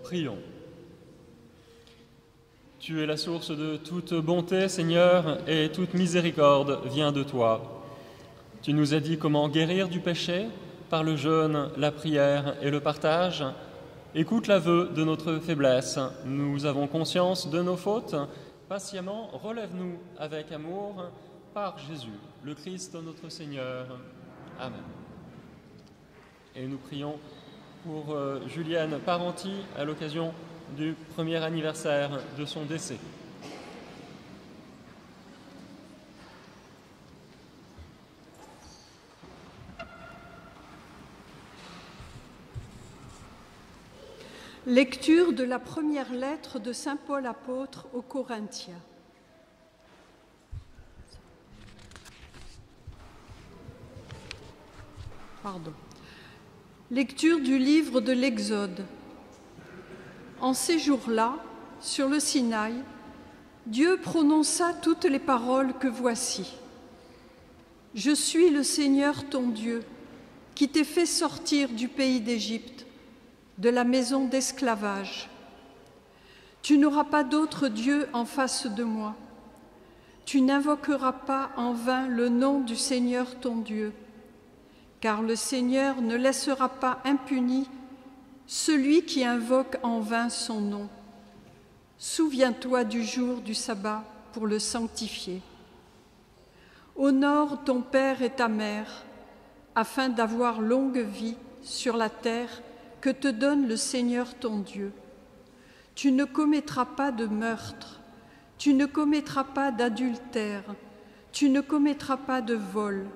Prions. Tu es la source de toute bonté, Seigneur, et toute miséricorde vient de toi. Tu nous as dit comment guérir du péché par le jeûne, la prière et le partage. Écoute l'aveu de notre faiblesse. Nous avons conscience de nos fautes. Patiemment, relève-nous avec amour par Jésus, le Christ notre Seigneur. Amen. Et nous prions pour Julienne Parenti à l'occasion du premier anniversaire de son décès. Lecture de la première lettre de saint Paul apôtre aux Corinthiens. Lecture du livre de l'Exode. En ces jours-là, sur le Sinaï, Dieu prononça toutes les paroles que voici. « Je suis le Seigneur ton Dieu, qui t'ai fait sortir du pays d'Égypte, de la maison d'esclavage. Tu n'auras pas d'autre Dieu en face de moi. Tu n'invoqueras pas en vain le nom du Seigneur ton Dieu, car le Seigneur ne laissera pas impuni celui qui invoque en vain son nom. Souviens-toi du jour du sabbat pour le sanctifier. Honore ton père et ta mère, afin d'avoir longue vie sur la terre que te donne le Seigneur ton Dieu. Tu ne commettras pas de meurtre, tu ne commettras pas d'adultère, tu ne commettras pas de vol,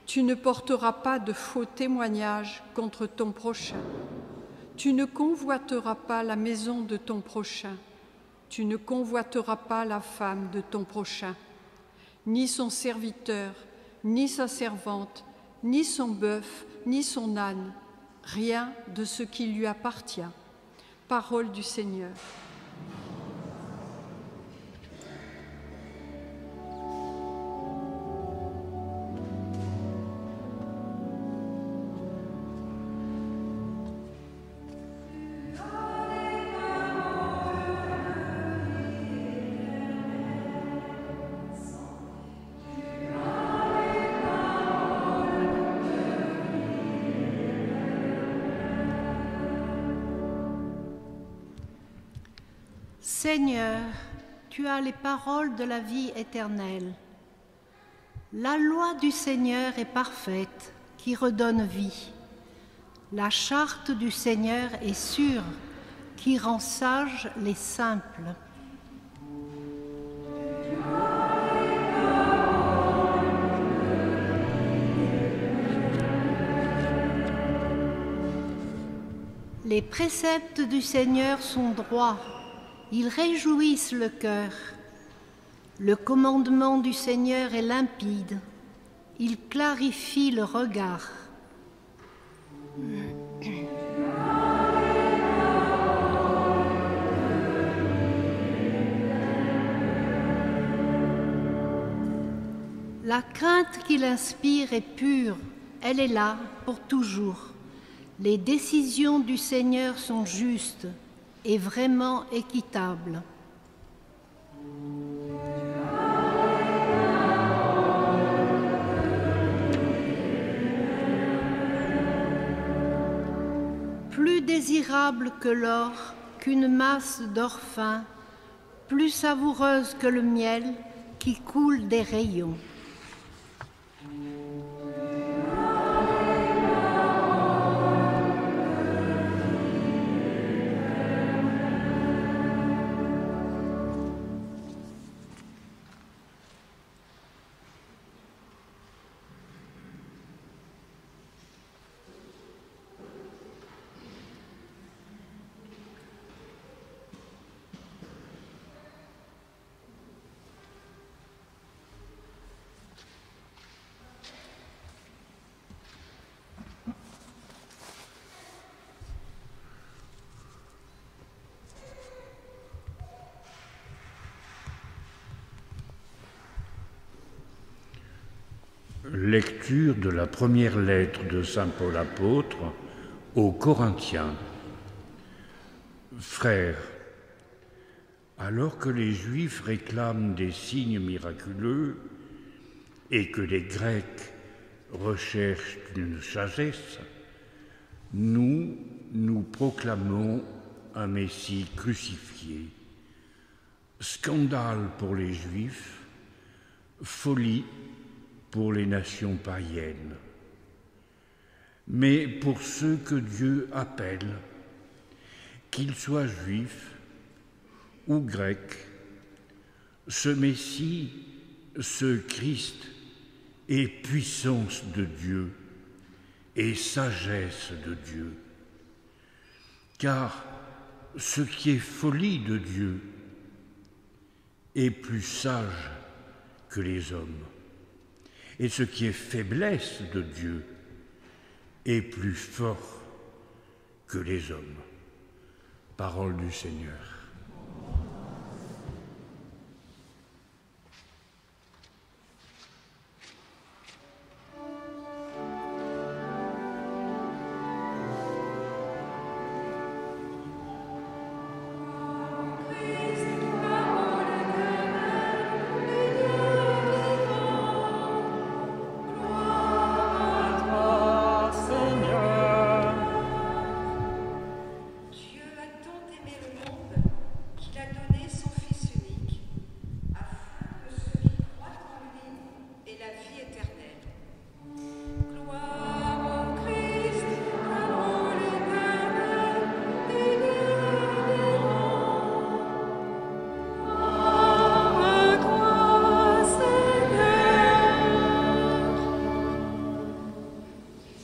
tu ne porteras pas de faux témoignages contre ton prochain. Tu ne convoiteras pas la maison de ton prochain, tu ne convoiteras pas la femme de ton prochain, ni son serviteur, ni sa servante, ni son bœuf, ni son âne, rien de ce qui lui appartient. Parole du Seigneur. Seigneur, tu as les paroles de la vie éternelle. La loi du Seigneur est parfaite, qui redonne vie. La charte du Seigneur est sûre, qui rend sages les simples. Les préceptes du Seigneur sont droits. Ils réjouissent le cœur. Le commandement du Seigneur est limpide. Il clarifie le regard. La crainte qu'il inspire est pure. Elle est là pour toujours. Les décisions du Seigneur sont justes et vraiment équitable. Plus désirable que l'or, qu'une masse d'or fin, plus savoureuse que le miel qui coule des rayons. Lecture de la première lettre de saint Paul apôtre aux Corinthiens. Frères, alors que les Juifs réclament des signes miraculeux et que les Grecs recherchent une sagesse, nous proclamons un Messie crucifié. Scandale pour les Juifs, folie pour les nations païennes. Mais pour ceux que Dieu appelle, qu'ils soient juifs ou grecs, ce Messie, ce Christ est puissance de Dieu et sagesse de Dieu. Car ce qui est folie de Dieu est plus sage que les hommes, et ce qui est faiblesse de Dieu est plus fort que les hommes. Parole du Seigneur.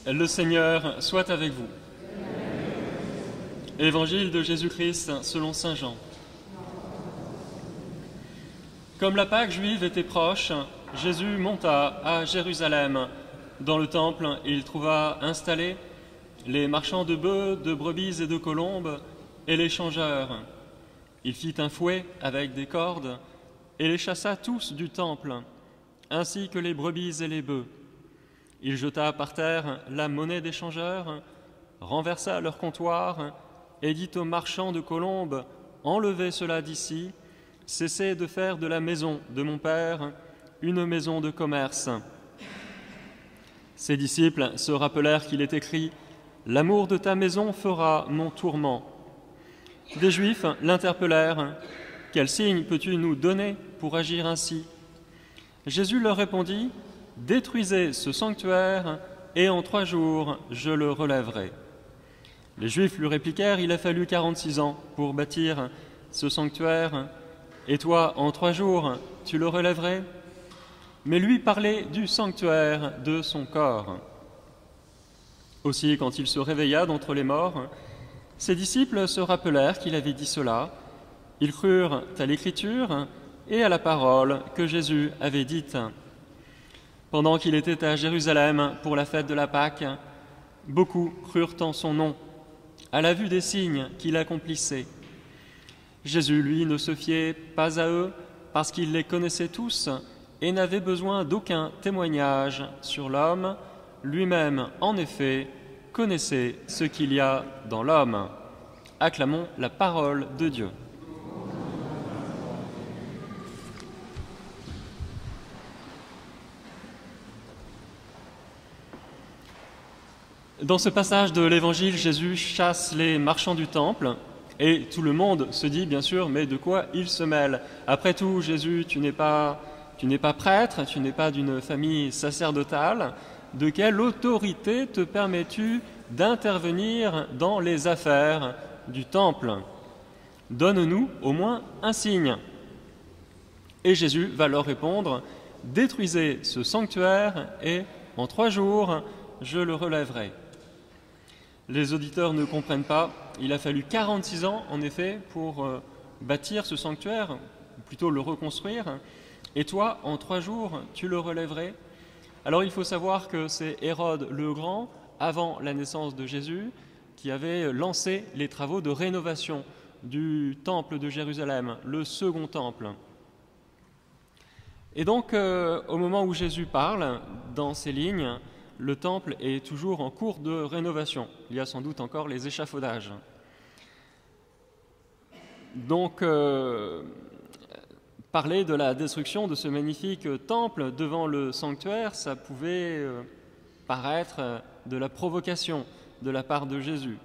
Le Seigneur soit avec vous. Évangile de Jésus-Christ selon saint Jean. Comme la Pâque juive était proche, Jésus monta à Jérusalem. Dans le temple, il trouva installés les marchands de bœufs, de brebis et de colombes, et les changeurs. Il fit un fouet avec des cordes, et les chassa tous du temple, ainsi que les brebis et les bœufs. Il jeta par terre la monnaie des changeurs, renversa leur comptoir, et dit aux marchands de colombes, « Enlevez cela d'ici, cessez de faire de la maison de mon Père une maison de commerce. » Ses disciples se rappelèrent qu'il est écrit, « L'amour de ta maison fera mon tourment. » Des Juifs l'interpellèrent, « Quel signe peux-tu nous donner pour agir ainsi ?» Jésus leur répondit, « Détruisez ce sanctuaire, et en 3 jours, je le relèverai. » Les Juifs lui répliquèrent, « Il a fallu 46 ans pour bâtir ce sanctuaire, et toi, en 3 jours, tu le relèverais ?» Mais lui parlait du sanctuaire de son corps. Aussi, quand il se réveilla d'entre les morts, ses disciples se rappelèrent qu'il avait dit cela. Ils crurent à l'Écriture et à la parole que Jésus avait dite. Pendant qu'il était à Jérusalem pour la fête de la Pâque, beaucoup crurent en son nom, à la vue des signes qu'il accomplissait. Jésus, lui, ne se fiait pas à eux parce qu'il les connaissait tous et n'avait besoin d'aucun témoignage sur l'homme. Lui-même, en effet, connaissait ce qu'il y a dans l'homme. Acclamons la parole de Dieu. Dans ce passage de l'Évangile, Jésus chasse les marchands du temple et tout le monde se dit bien sûr, mais de quoi il se mêle? Après tout, Jésus, tu n'es pas prêtre, tu n'es pas d'une famille sacerdotale. De quelle autorité te permets-tu d'intervenir dans les affaires du temple? Donne-nous au moins un signe. Et Jésus va leur répondre, détruisez ce sanctuaire et en 3 jours, je le relèverai. Les auditeurs ne comprennent pas. Il a fallu 46 ans, en effet, pour bâtir ce sanctuaire, ou plutôt le reconstruire. Et toi, en 3 jours, tu le relèverais. Alors il faut savoir que c'est Hérode le Grand, avant la naissance de Jésus, qui avait lancé les travaux de rénovation du temple de Jérusalem, le second temple. Et donc, au moment où Jésus parle, dans ces lignes, le temple est toujours en cours de rénovation. Il y a sans doute encore les échafaudages. Donc, parler de la destruction de ce magnifique temple devant le sanctuaire, ça pouvait paraître de la provocation de la part de Jésus.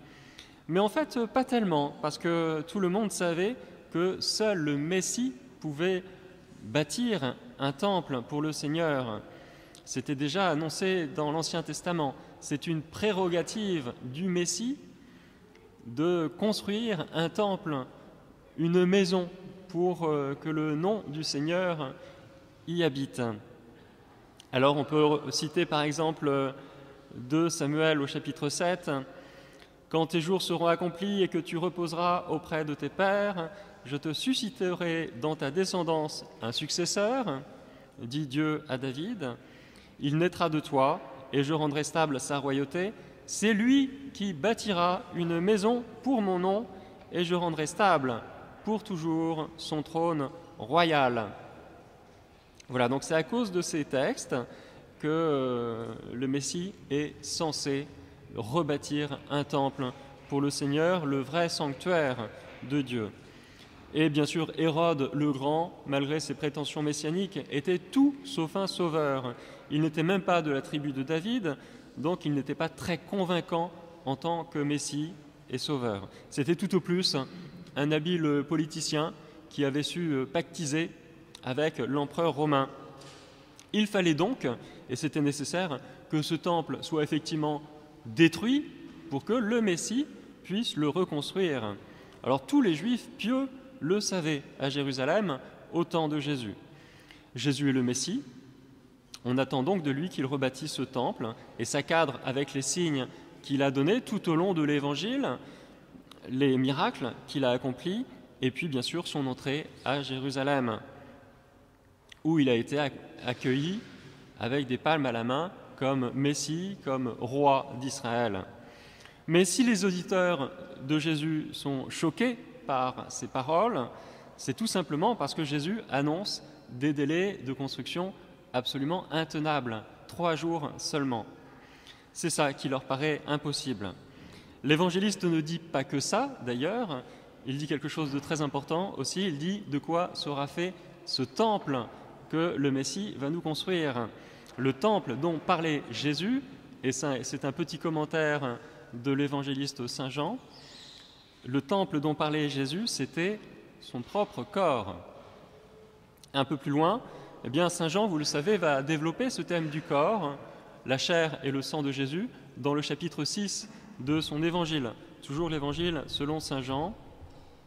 Mais en fait, pas tellement, parce que tout le monde savait que seul le Messie pouvait bâtir un temple pour le Seigneur. C'était déjà annoncé dans l'Ancien Testament. C'est une prérogative du Messie de construire un temple, une maison, pour que le nom du Seigneur y habite. Alors on peut citer par exemple 2 Samuel au chapitre 7, « Quand tes jours seront accomplis et que tu reposeras auprès de tes pères, je te susciterai dans ta descendance un successeur, dit Dieu à David. Il naîtra de toi et je rendrai stable sa royauté. C'est lui qui bâtira une maison pour mon nom et je rendrai stable pour toujours son trône royal. » Voilà, donc c'est à cause de ces textes que le Messie est censé rebâtir un temple pour le Seigneur, le vrai sanctuaire de Dieu. Et bien sûr, Hérode le Grand, malgré ses prétentions messianiques, était tout sauf un sauveur. Il n'était même pas de la tribu de David, donc il n'était pas très convaincant en tant que Messie et sauveur. C'était tout au plus un habile politicien qui avait su pactiser avec l'empereur romain. Il fallait donc, et c'était nécessaire, que ce temple soit effectivement détruit pour que le Messie puisse le reconstruire. Alors tous les Juifs pieux le savaient à Jérusalem au temps de Jésus. Jésus est le Messie. On attend donc de lui qu'il rebâtisse ce temple et ça cadre avec les signes qu'il a donnés tout au long de l'Évangile, les miracles qu'il a accomplis et puis bien sûr son entrée à Jérusalem où il a été accueilli avec des palmes à la main comme Messie, comme roi d'Israël. Mais si les auditeurs de Jésus sont choqués par ces paroles, c'est tout simplement parce que Jésus annonce des délais de construction absolument intenables, 3 jours seulement. C'est ça qui leur paraît impossible. L'évangéliste ne dit pas que ça, d'ailleurs, il dit quelque chose de très important aussi, il dit de quoi sera fait ce temple que le Messie va nous construire. Le temple dont parlait Jésus, et c'est un petit commentaire de l'évangéliste Saint Jean, le temple dont parlait Jésus, c'était son propre corps. Un peu plus loin, eh bien, Saint Jean, vous le savez, va développer ce thème du corps, la chair et le sang de Jésus, dans le chapitre 6 de son évangile. Toujours l'évangile selon Saint Jean.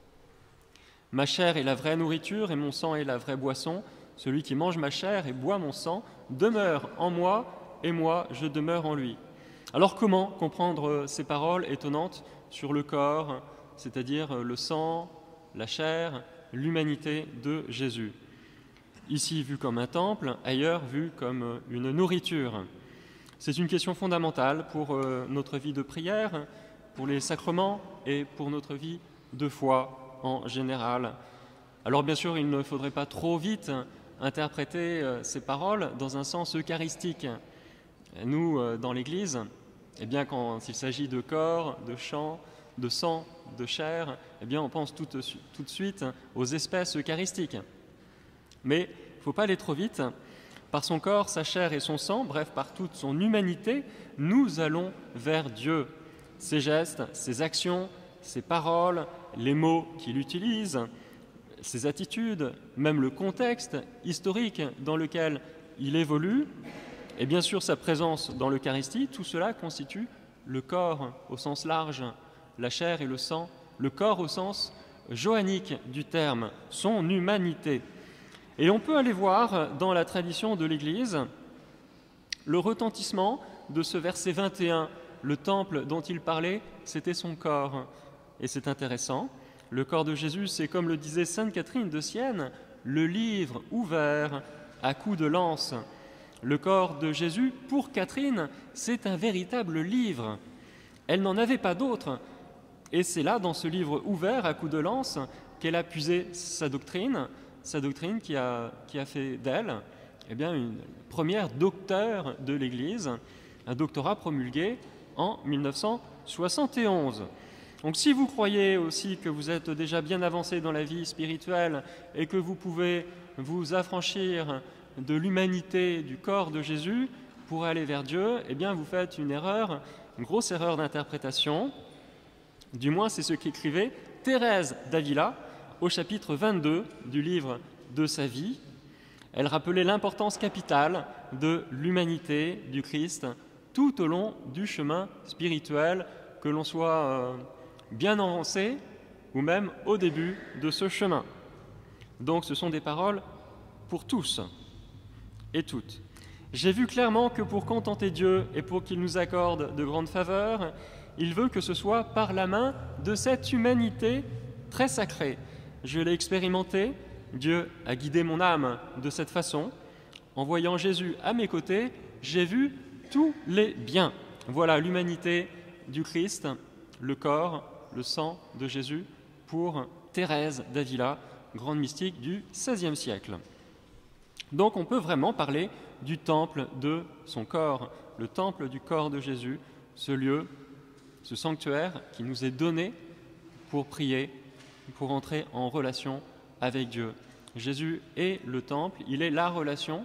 « Ma chair est la vraie nourriture et mon sang est la vraie boisson. Celui qui mange ma chair et boit mon sang demeure en moi et moi je demeure en lui. » Alors comment comprendre ces paroles étonnantes sur le corps, c'est-à-dire le sang, la chair, l'humanité de Jésus? Ici vu comme un temple, ailleurs vu comme une nourriture. C'est une question fondamentale pour notre vie de prière, pour les sacrements et pour notre vie de foi en général. Alors bien sûr, il ne faudrait pas trop vite interpréter ces paroles dans un sens eucharistique. Nous, dans l'Église, eh bien, quand il s'agit de corps, de sang, de chair, eh bien, on pense tout de suite aux espèces eucharistiques. Mais il ne faut pas aller trop vite. Par son corps, sa chair et son sang, bref, par toute son humanité, nous allons vers Dieu. Ses gestes, ses actions, ses paroles, les mots qu'il utilise, ses attitudes, même le contexte historique dans lequel il évolue, et bien sûr sa présence dans l'Eucharistie, tout cela constitue le corps au sens large, la chair et le sang, le corps au sens johannique du terme, son humanité. Et on peut aller voir dans la tradition de l'Église le retentissement de ce verset 21, le temple dont il parlait, c'était son corps. Et c'est intéressant, le corps de Jésus, c'est comme le disait sainte Catherine de Sienne, le livre ouvert à coups de lance. Le corps de Jésus, pour Catherine, c'est un véritable livre. Elle n'en avait pas d'autre. Et c'est là, dans ce livre ouvert à coups de lance, qu'elle a puisé sa doctrine qui a fait d'elle eh bien, une première docteure de l'Église, un doctorat promulgué en 1971. Donc si vous croyez aussi que vous êtes déjà bien avancé dans la vie spirituelle et que vous pouvez vous affranchir de l'humanité du corps de Jésus pour aller vers Dieu, eh bien vous faites une erreur, une grosse erreur d'interprétation. Du moins, c'est ce qu'écrivait Thérèse d'Avila au chapitre 22 du livre de sa vie. Elle rappelait l'importance capitale de l'humanité du Christ tout au long du chemin spirituel, que l'on soit bien avancé ou même au début de ce chemin. Donc ce sont des paroles pour tous et toutes. J'ai vu clairement que pour contenter Dieu et pour qu'il nous accorde de grandes faveurs, il veut que ce soit par la main de cette humanité très sacrée. Je l'ai expérimenté, Dieu a guidé mon âme de cette façon. En voyant Jésus à mes côtés, j'ai vu tous les biens. Voilà l'humanité du Christ, le corps, le sang de Jésus pour Thérèse d'Avila, grande mystique du XVIe siècle. Donc on peut vraiment parler du temple de son corps, le temple du corps de Jésus, ce lieu, ce sanctuaire qui nous est donné pour prier, pour entrer en relation avec Dieu. Jésus est le temple, il est la relation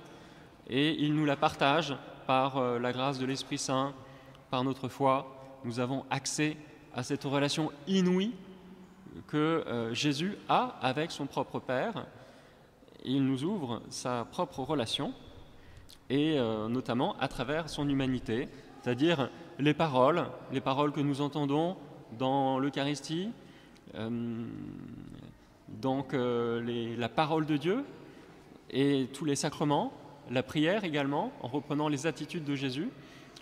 et il nous la partage par la grâce de l'Esprit Saint, par notre foi. Nous avons accès à cette relation inouïe que Jésus a avec son propre Père. Il nous ouvre sa propre relation et notamment à travers son humanité, c'est-à-dire les paroles que nous entendons dans l'Eucharistie, donc la parole de Dieu et tous les sacrements, la prière également, en reprenant les attitudes de Jésus.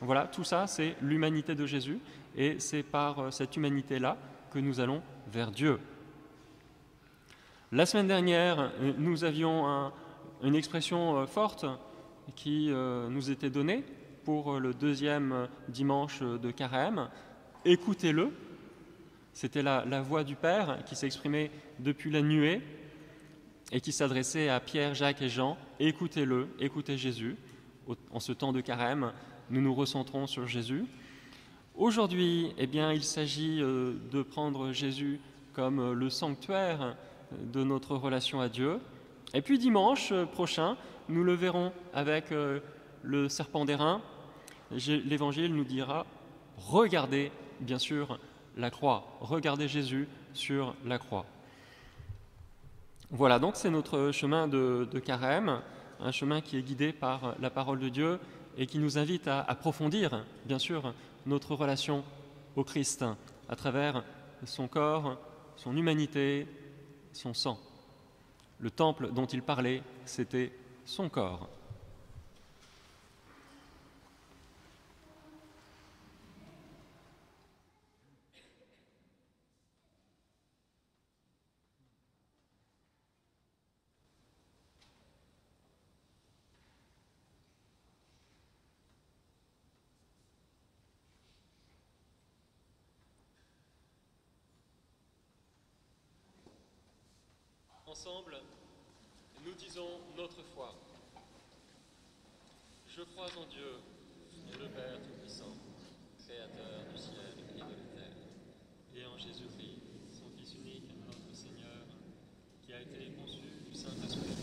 Voilà, tout ça, c'est l'humanité de Jésus et c'est par cette humanité-là que nous allons vers Dieu. La semaine dernière, nous avions une expression forte qui nous était donnée pour le deuxième dimanche de Carême. Écoutez-le. C'était la voix du Père qui s'exprimait depuis la nuée et qui s'adressait à Pierre, Jacques et Jean. Écoutez-le, écoutez Jésus. En ce temps de Carême, nous nous recentrons sur Jésus. Aujourd'hui, eh bien, il s'agit de prendre Jésus comme le sanctuaire de notre relation à Dieu. Et puis dimanche prochain, nous le verrons avec le serpent d'airain. L'Évangile nous dira « Regardez, bien sûr, la croix. Regardez Jésus sur la croix. » Voilà, donc c'est notre chemin de Carême, un chemin qui est guidé par la parole de Dieu et qui nous invite à approfondir, bien sûr, notre relation au Christ à travers son corps, son humanité, son sang. Le temple dont il parlait, c'était son corps. Ensemble, nous disons notre foi. Je crois en Dieu, le Père Tout-Puissant, Créateur du ciel et de la terre, et en Jésus-Christ, son Fils unique, notre Seigneur, qui a été conçu du Saint-Esprit,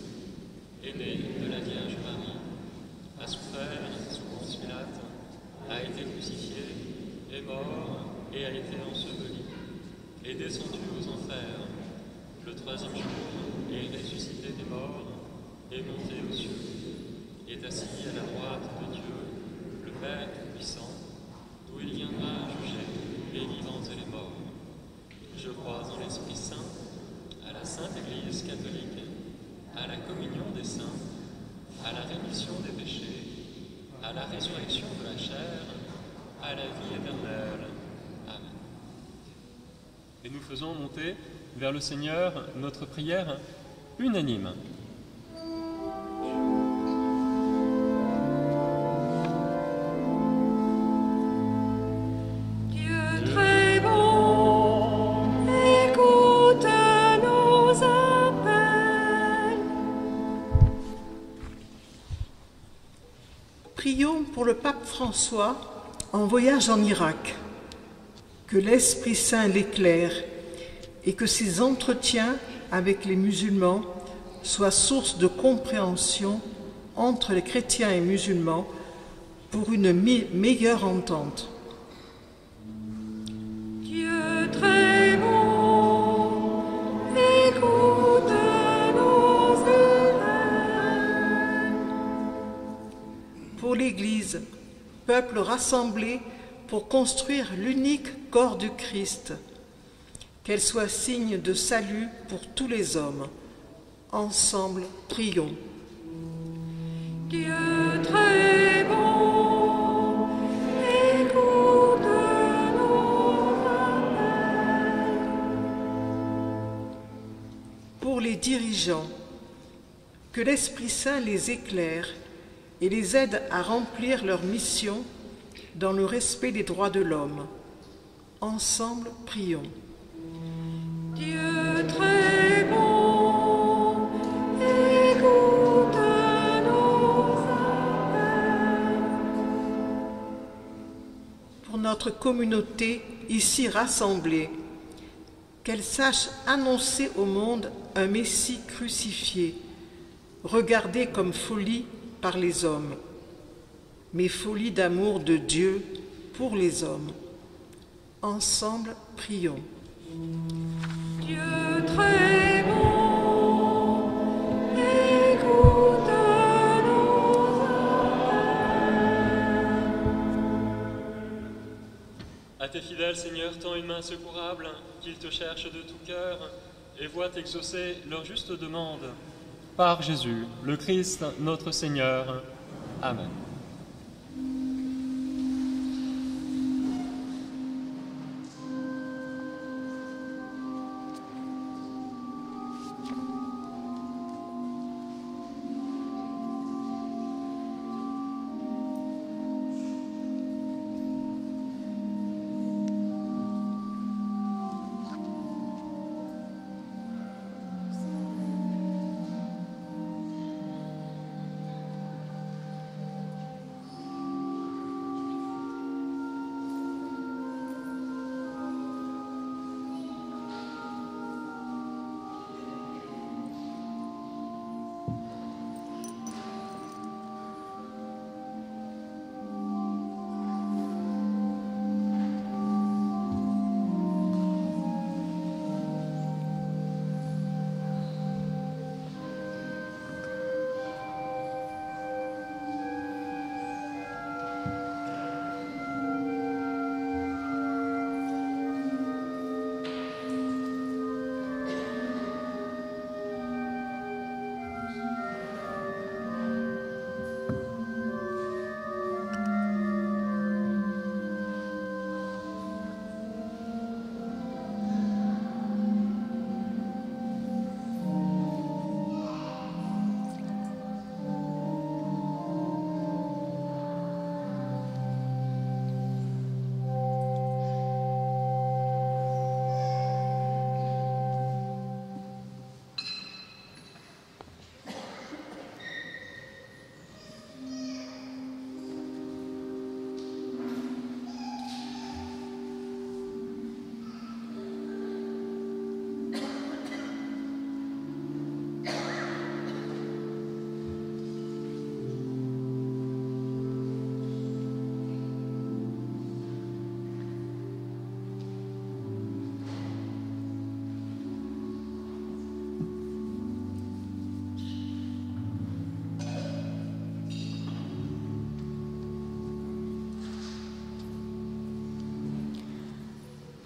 est né de la Vierge Marie, a souffert sous Ponce Pilate, a été crucifié, est mort et a été enseveli, est descendu aux enfers. Le troisième jour, est ressuscité des morts, est monté aux cieux, est assis à la droite de Dieu, le Père Tout-Puissant, d'où il viendra juger les vivants et les morts. Je crois en l'Esprit Saint, à la Sainte Église catholique, à la communion des saints, à la rémission des péchés, à la résurrection de la chair, à la vie éternelle. Amen. Et nous faisons monter vers le Seigneur notre prière unanime. Dieu très bon, écoute nos appels. Prions pour le pape François en voyage en Irak. que l'Esprit Saint l'éclaire et que ses entretiens avec les musulmans soient source de compréhension entre les chrétiens et musulmans pour une meilleure entente. Dieu très bon, écoute nos appels. Pour l'Église, peuple rassemblé pour construire l'unique corps du Christ, qu'elle soit signe de salut pour tous les hommes. Ensemble, prions. Dieu très bon, écoute nos appels. Pour les dirigeants, que l'Esprit Saint les éclaire et les aide à remplir leur mission dans le respect des droits de l'homme. Ensemble, prions. Dieu très bon, écoute nos appels. Pour notre communauté ici rassemblée, qu'elle sache annoncer au monde un Messie crucifié, regardé comme folie par les hommes, mais folie d'amour de Dieu pour les hommes. Ensemble, prions. Dieu très bon, écoute nos appels. À tes fidèles, Seigneur, tends une main secourable, qu'ils te cherchent de tout cœur et voient exaucer leur juste demande. Par Jésus, le Christ, notre Seigneur. Amen.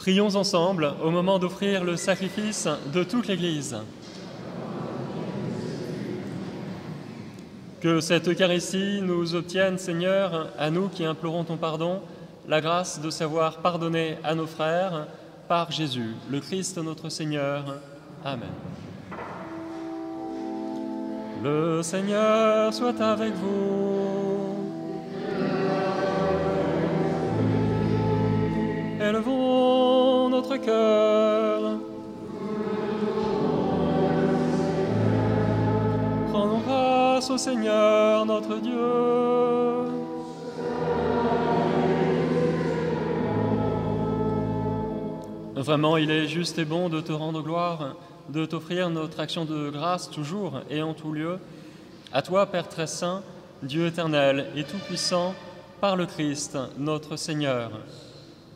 Prions ensemble au moment d'offrir le sacrifice de toute l'Église. Que cette Eucharistie nous obtienne, Seigneur, à nous qui implorons ton pardon, la grâce de savoir pardonner à nos frères par Jésus, le Christ notre Seigneur. Amen. Le Seigneur soit avec vous. Élevons notre cœur. Rendons grâce au Seigneur notre Dieu. Vraiment, il est juste et bon de te rendre gloire, de t'offrir notre action de grâce toujours et en tout lieu. À toi, Père très saint, Dieu éternel et tout-puissant, par le Christ, notre Seigneur.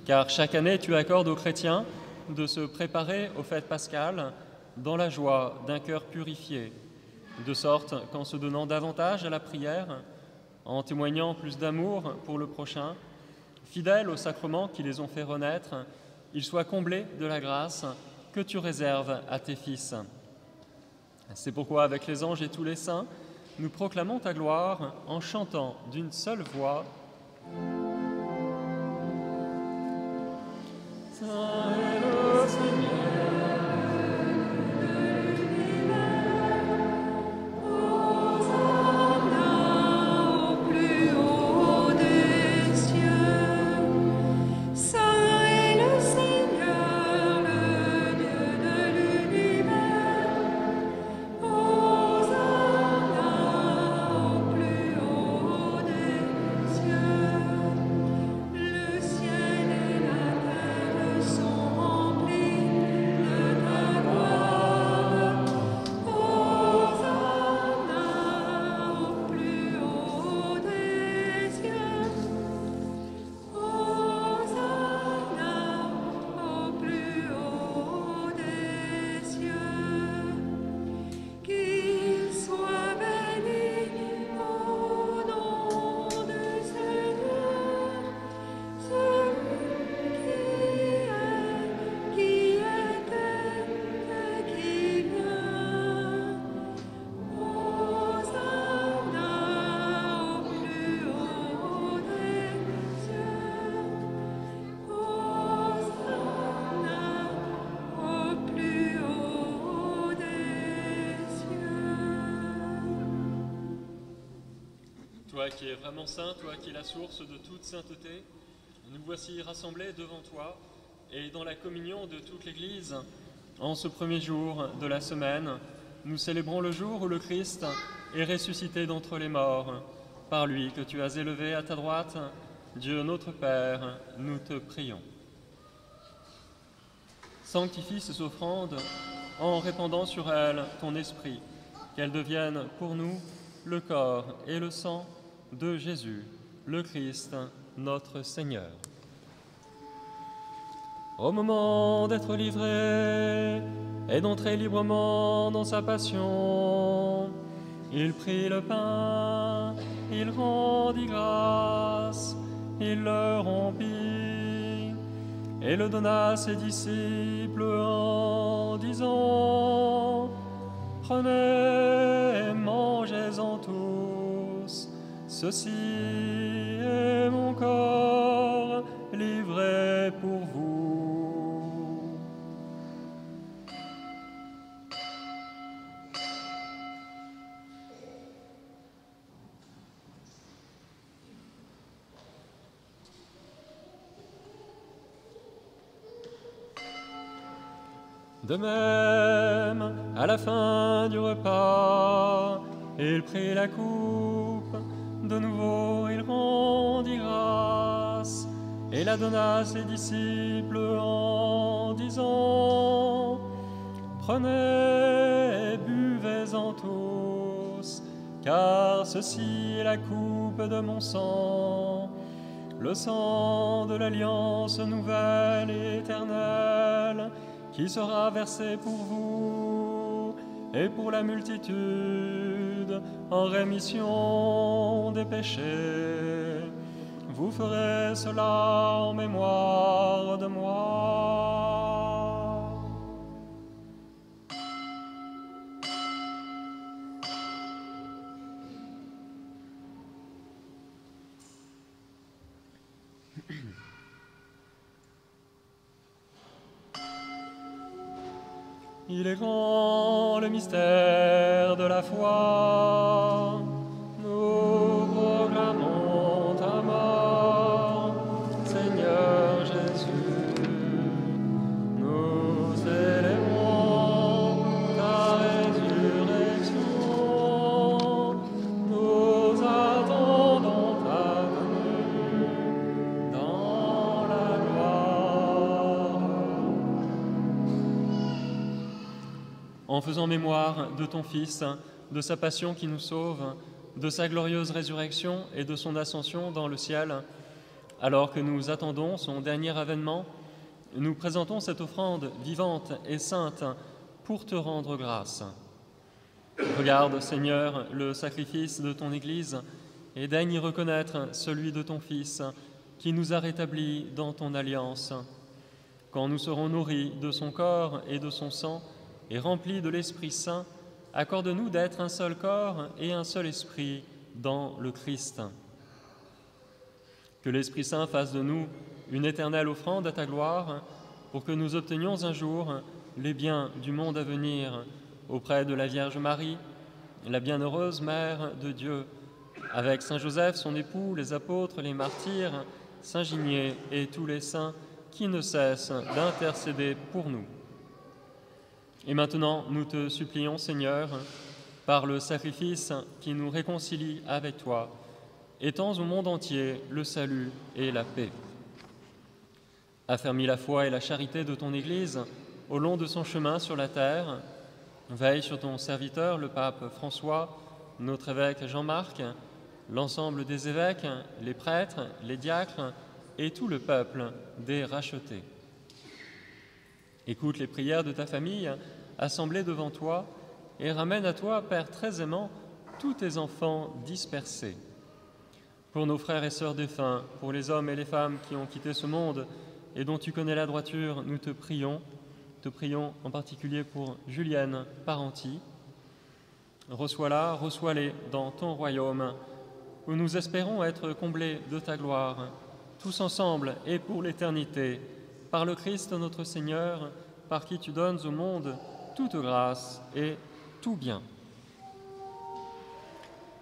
Car chaque année, tu accordes aux chrétiens de se préparer aux fêtes pascales dans la joie d'un cœur purifié, de sorte qu'en se donnant davantage à la prière, en témoignant plus d'amour pour le prochain, fidèles aux sacrements qui les ont fait renaître, ils soient comblés de la grâce que tu réserves à tes fils. C'est pourquoi, avec les anges et tous les saints, nous proclamons ta gloire en chantant d'une seule voix. Saint est le Seigneur, Hosanna au plus haut des cieux. Saint est le Seigneur, le Dieu de l'univers. Hosanna au plus haut des cieux. Le ciel et la terre sont remplis de ta gloire. Hosanna au plus haut des cieux. Hosanna au plus haut des cieux. Qu'il soit béni au nom du Seigneur, celui qui était et qui vient. Hosanna au plus haut des cieux. Hosanna au plus haut des cieux. Toi qui es vraiment saint, toi qui es la source de toute sainteté, nous voici rassemblés devant toi et dans la communion de toute l'Église. En ce premier jour de la semaine, nous célébrons le jour où le Christ est ressuscité d'entre les morts. Par lui que tu as élevé à ta droite, Dieu notre Père, nous te prions. Sanctifie ces offrandes en répandant sur elles ton esprit, qu'elles deviennent pour nous le corps et le sang de Jésus, le Christ, notre Seigneur. Au moment d'être livré et d'entrer librement dans sa passion, il prit le pain, il rendit grâce, il le rompit et le donna à ses disciples en disant: Prenez et mangez-en tous, ceci est mon corps livré pour vous. De même, à la fin du repas, il prit la coupe, de nouveau il rendit grâce, et la donna à ses disciples en disant: Prenez et buvez-en tous, car ceci est la coupe de mon sang, le sang de l'alliance nouvelle et éternelle, qui sera versé pour vous et pour la multitude en rémission des péchés. Vous ferez cela en mémoire de moi. Il est grand le mystère de la foi. Nous proclamons ta mort, Seigneur Jésus. Nous célébrons ta résurrection. Nous attendons ta venue dans la gloire. en faisant mémoire de ton Fils, de sa passion qui nous sauve, de sa glorieuse résurrection et de son ascension dans le ciel, alors que nous attendons son dernier avènement, nous présentons cette offrande vivante et sainte pour te rendre grâce. Regarde, Seigneur, le sacrifice de ton Église et daigne y reconnaître celui de ton Fils qui nous a rétablis dans ton alliance. Quand nous serons nourris de son corps et de son sang et remplis de l'Esprit Saint, accorde-nous d'être un seul corps et un seul esprit dans le Christ. Que l'Esprit Saint fasse de nous une éternelle offrande à ta gloire, pour que nous obtenions un jour les biens du monde à venir auprès de la Vierge Marie, la bienheureuse Mère de Dieu, avec Saint Joseph, son époux, les apôtres, les martyrs, Saint Ginier et tous les saints qui ne cessent d'intercéder pour nous. Et maintenant, nous te supplions, Seigneur, par le sacrifice qui nous réconcilie avec toi, étends au monde entier le salut et la paix. Affermis la foi et la charité de ton Église au long de son chemin sur la terre. Veille sur ton serviteur, le pape François, notre évêque Jean-Marc, l'ensemble des évêques, les prêtres, les diacres et tout le peuple des rachetés. Écoute les prières de ta famille assemblés devant toi et ramène à toi, Père très aimant, tous tes enfants dispersés. Pour nos frères et sœurs défunts, pour les hommes et les femmes qui ont quitté ce monde et dont tu connais la droiture, nous te prions en particulier pour Julienne Parenti. Reçois-la, reçois-les dans ton royaume, où nous espérons être comblés de ta gloire, tous ensemble et pour l'éternité, par le Christ notre Seigneur, par qui tu donnes au monde toute grâce et tout bien.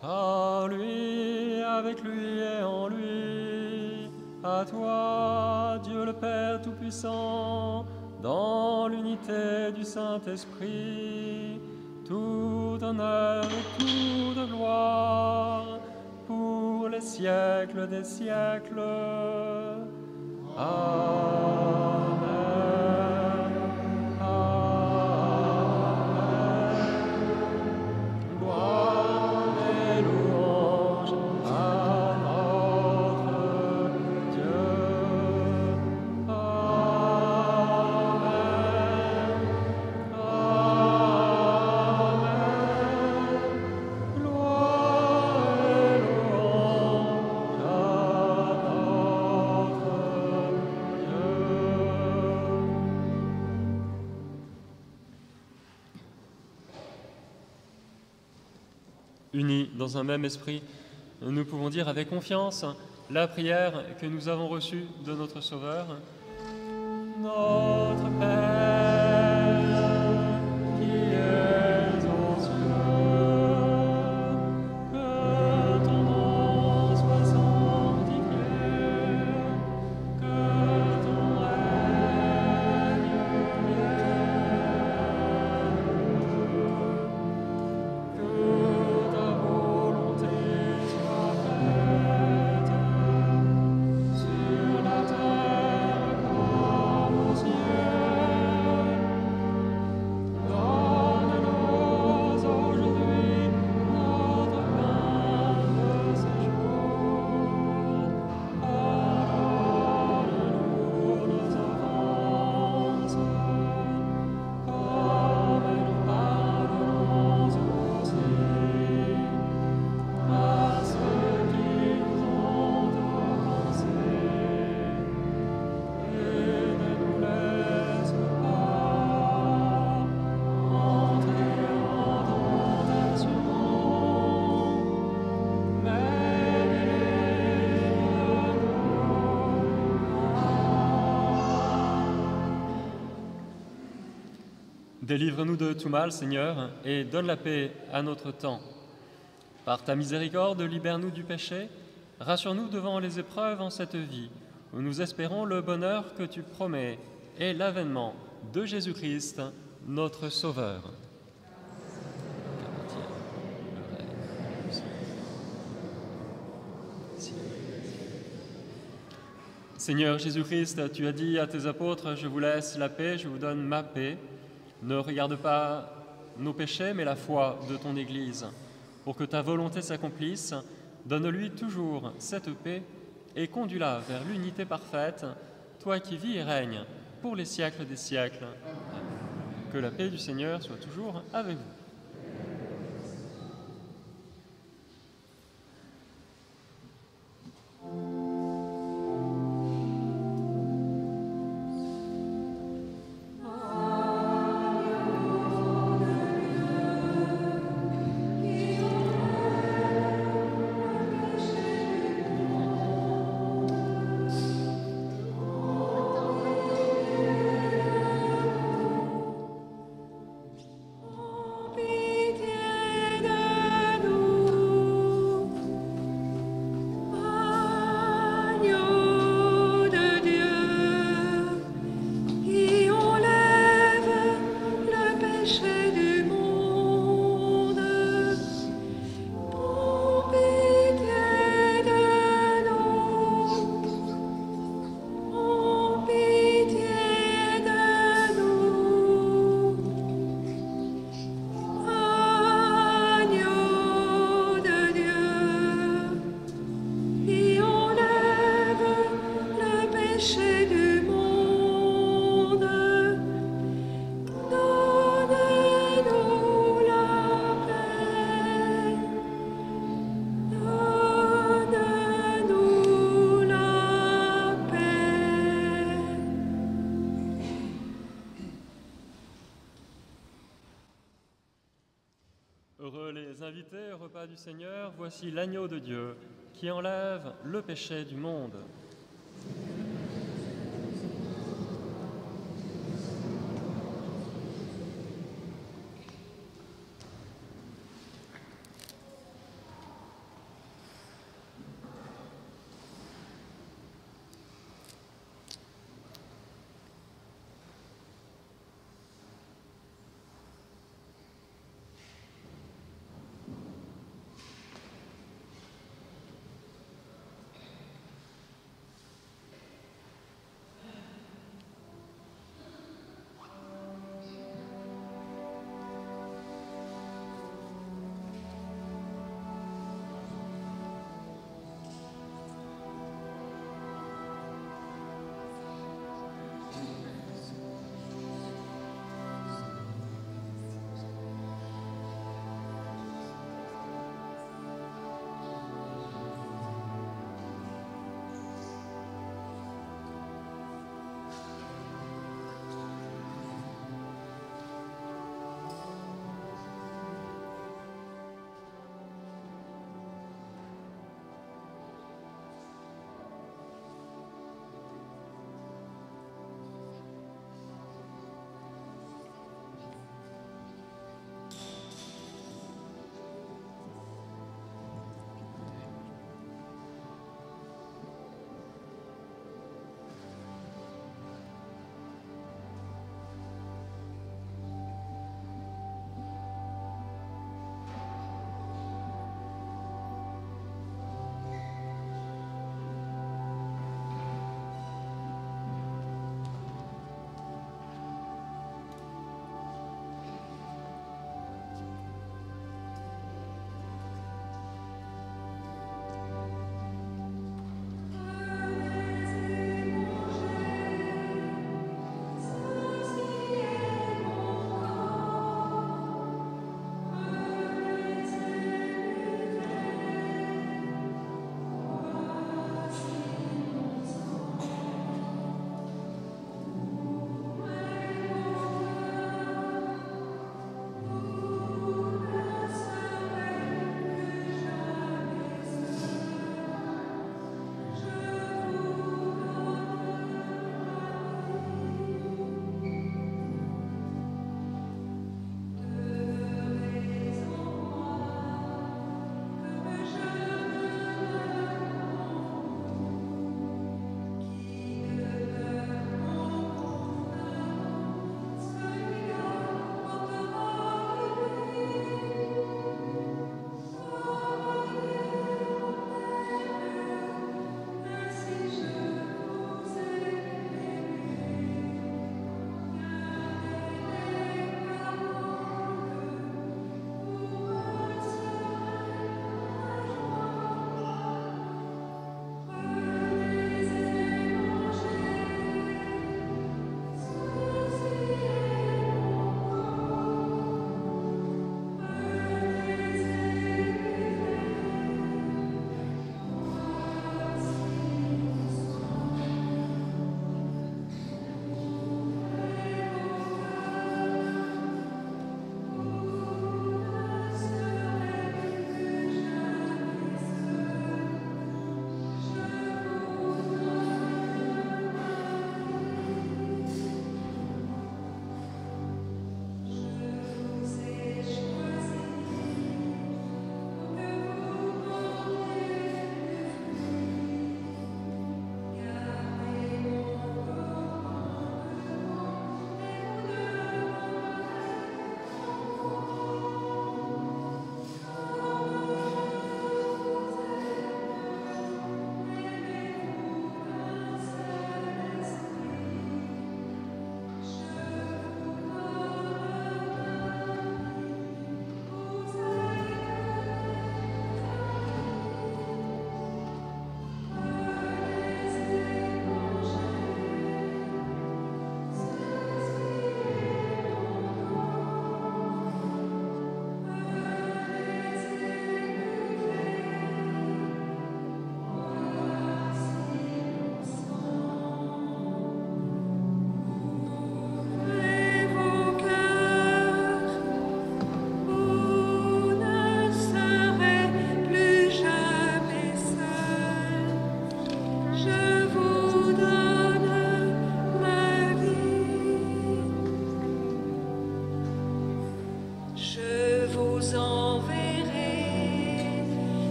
Par lui, avec lui et en lui, à toi, Dieu le Père Tout-Puissant, dans l'unité du Saint-Esprit, tout honneur et toute gloire, pour les siècles des siècles. Amen. Unis dans un même esprit, nous pouvons dire avec confiance la prière que nous avons reçue de notre Sauveur. Notre Père, qui es aux cieux, que ton nom soit sanctifié, que ton règne vienne, que ta volonté soit faite sur la terre comme au ciel. Donne-nous aujourd'hui notre pain de ce jour. Pardonne-nous nos offenses, comme nous pardonnons aussi à ceux qui nous ont offensés. Et ne nous laisse pas entrer en tentation, mais délivre-nous de tout mal, Seigneur, et donne la paix à notre temps. Par ta miséricorde, libère-nous du péché, rassure-nous devant les épreuves en cette vie, où nous espérons le bonheur que tu promets et l'avènement de Jésus-Christ, notre Sauveur. Seigneur Jésus-Christ, tu as dit à tes apôtres, « Je vous laisse la paix, je vous donne ma paix. » Ne regarde pas nos péchés, mais la foi de ton Église. Pour que ta volonté s'accomplisse, donne-lui toujours cette paix et conduis-la vers l'unité parfaite, toi qui vis et règnes pour les siècles des siècles. Que la paix du Seigneur soit toujours avec vous. Heureux les invités au repas du Seigneur, voici l'agneau de Dieu qui enlève le péché du monde.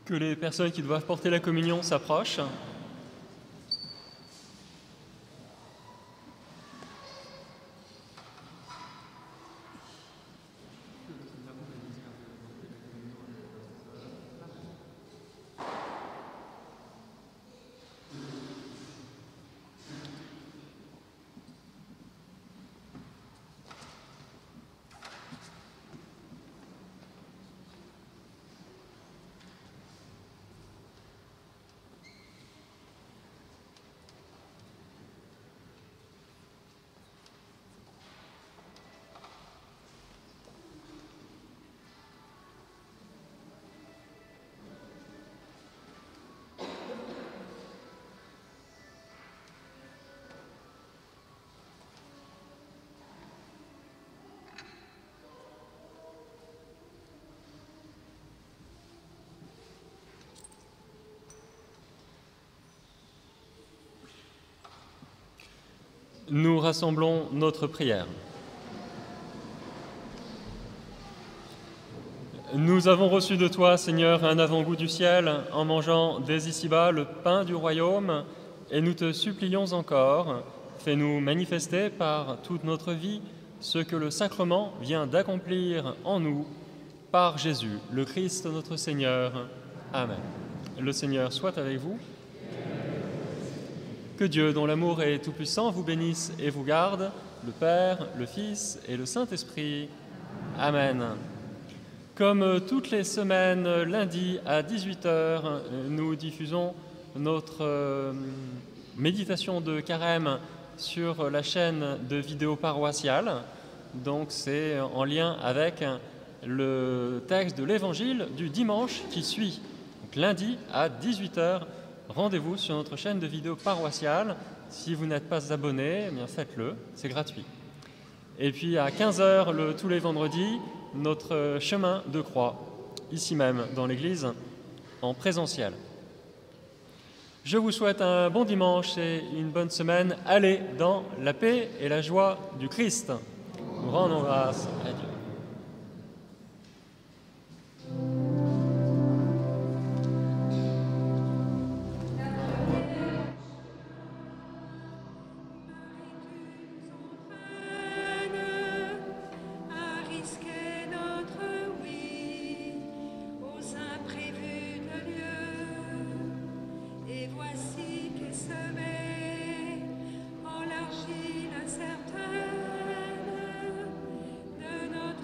Que les personnes qui doivent porter la communion s'approchent. Nous rassemblons notre prière. Nous avons reçu de toi, Seigneur, un avant-goût du ciel en mangeant dès ici-bas le pain du royaume, et nous te supplions encore, fais-nous manifester par toute notre vie ce que le sacrement vient d'accomplir en nous, par Jésus, le Christ notre Seigneur. Amen. Le Seigneur soit avec vous. Que Dieu, dont l'amour est tout-puissant, vous bénisse et vous garde, le Père, le Fils et le Saint-Esprit. Amen. Comme toutes les semaines, lundi à 18h, nous diffusons notre méditation de carême sur la chaîne de vidéos paroissiale. Donc c'est en lien avec le texte de l'Évangile du dimanche qui suit. Donc lundi à 18h, rendez-vous sur notre chaîne de vidéos paroissiale. Si vous n'êtes pas abonné, eh bien faites-le, c'est gratuit. Et puis à 15h, tous les vendredis, notre chemin de croix, ici même dans l'église, en présentiel. Je vous souhaite un bon dimanche et une bonne semaine. Allez dans la paix et la joie du Christ. Nous rendons grâce à Dieu. La certaine de notre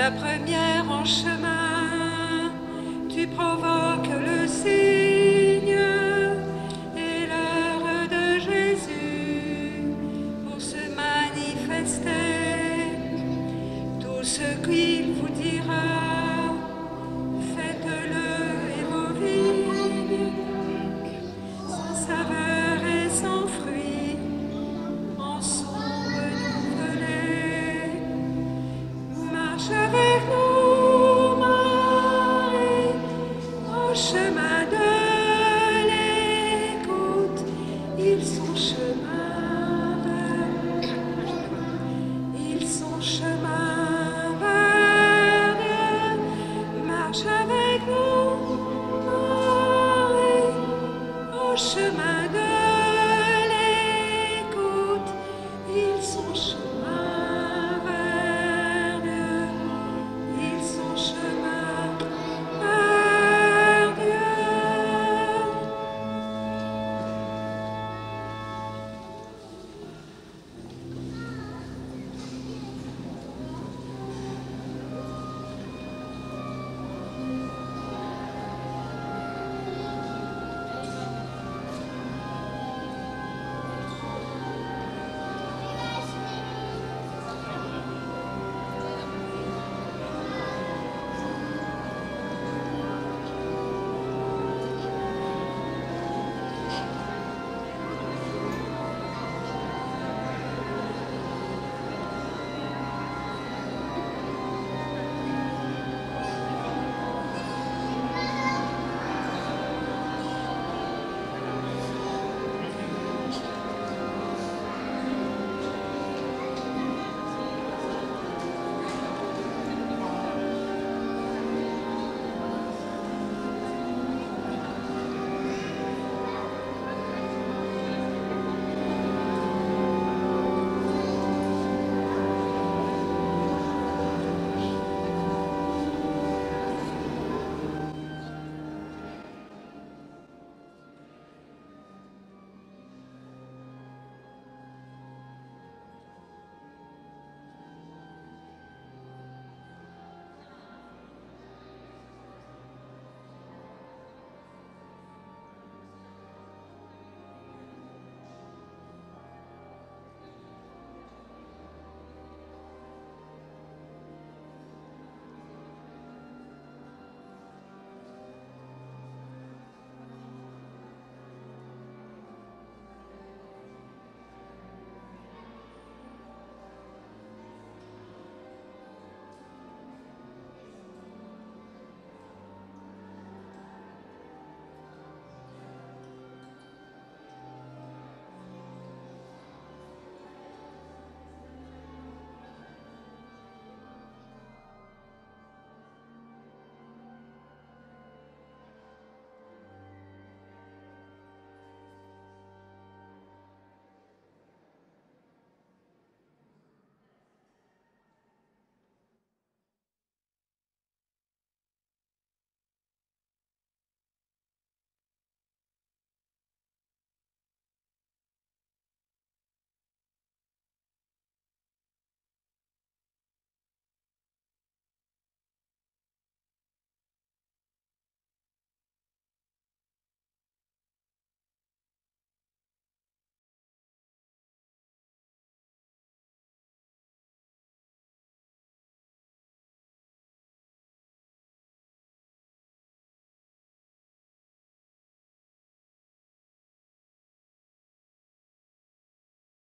la première en chemin.